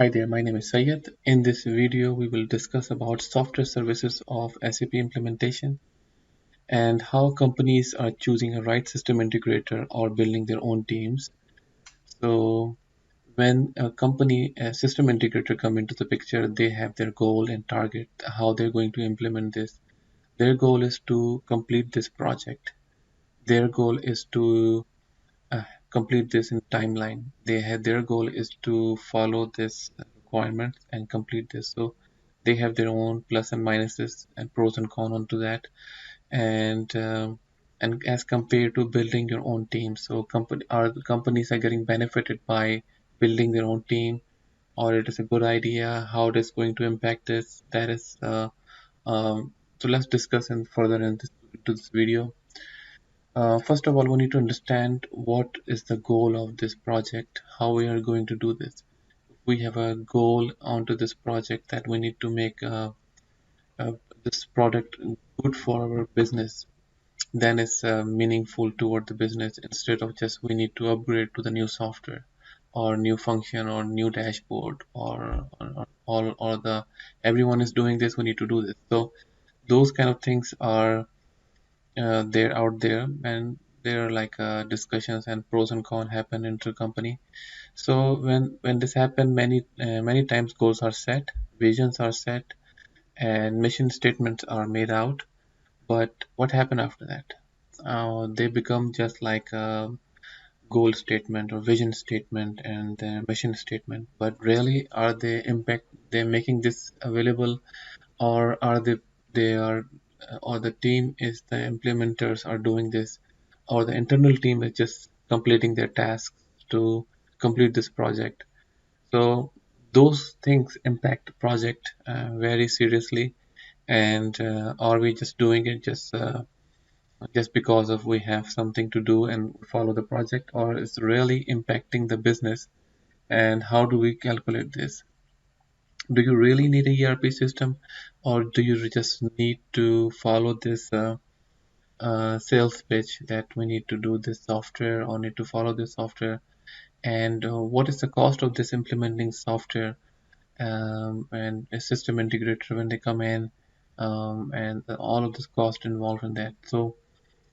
Hi there, my name is Sayed. In this video, we will discuss about software services of SAP implementation and how companies are choosing a right system integrator or building their own teams. So when a system integrator come into the picture, they have their goal and target, how they're going to implement this. Their goal is to complete this project. Their goal is to uh, complete this in timeline. They had their goal is to follow this requirement and complete this. So they have their own plus and minuses and pros and cons onto that. And as compared to building your own team, so companies are getting benefited by building their own team, or it is a good idea. How it is going to impact this? That is so let's discuss and further into this video. First of all, we need to understand what is the goal of this project, how we are going to do this. We have a goal onto this project that we need to make uh, this product good for our business. Then it's meaningful toward the business instead of just we need to upgrade to the new software or new function or new dashboard or all or the everyone is doing this, we need to do this. So those kind of things are they're out there, and there are like discussions and pros and cons happen into company. So when this happen, many times goals are set, visions are set, and mission statements are made out. But what happened after that? They become just like a goal statement or vision statement and mission statement, but really are they making this available, or are they are or the team is the implementers are doing this, or the internal team is just completing their tasks to complete this project. So those things impact the project very seriously. And are we just doing it just because of we have something to do and follow the project, or is really impacting the business? And how do we calculate this? Do you really need a ERP system, or do you just need to follow this sales pitch that we need to do this software or need to follow this software? And what is the cost of this implementing software, and a system integrator when they come in, and all of this cost involved in that? So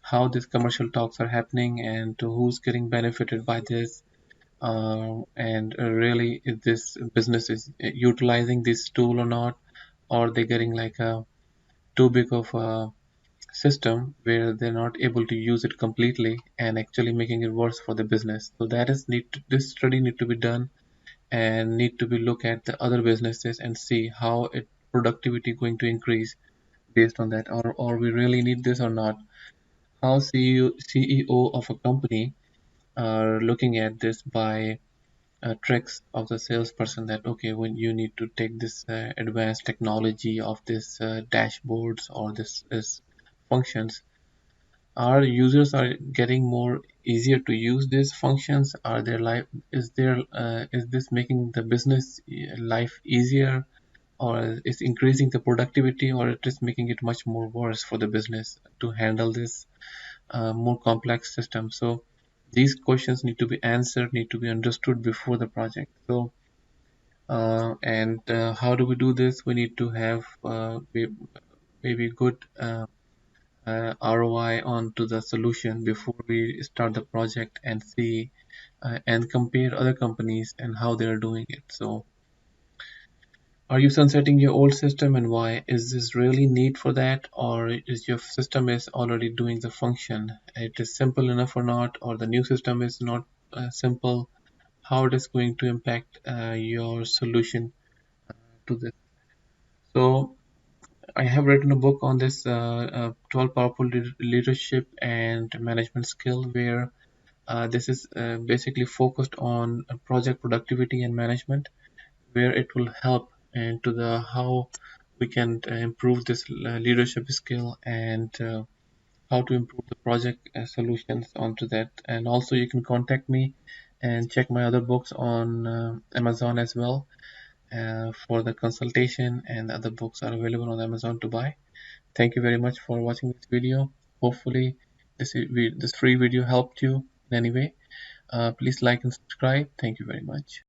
how these commercial talks are happening, and to who's getting benefited by this, and really if this business is utilizing this tool or not, or they getting like a too big of a system where they're not able to use it completely and actually making it worse for the business. So that is this study need to be done, and need to be look at the other businesses and see how it productivity going to increase based on that, or we really need this or not. How CEO of a company are looking at this by tricks of the salesperson, that okay, when you need to take this advanced technology of this dashboards or this functions, our users are getting more easier to use these functions. Are their life is this making the business life easier, or is increasing the productivity, or it is making it much more worse for the business to handle this more complex system? So these questions need to be answered, need to be understood before the project. So and how do we do this? We need to have maybe good ROI onto the solution before we start the project, and see and compare other companies and how they are doing it. So are you sunsetting your old system, and why? Is this really need for that, or is your system is already doing the function? It is simple enough or not, or the new system is not simple? How it is going to impact your solution to this? So I have written a book on this 12 powerful leadership and management skill, where this is basically focused on project productivity and management, where it will help into the how we can improve this leadership skill, and how to improve the project solutions onto that. And also you can contact me and check my other books on Amazon as well for the consultation, and the other books are available on Amazon to buy. Thank you very much for watching this video. Hopefully this free video helped you in any way. Please like and subscribe. Thank you very much.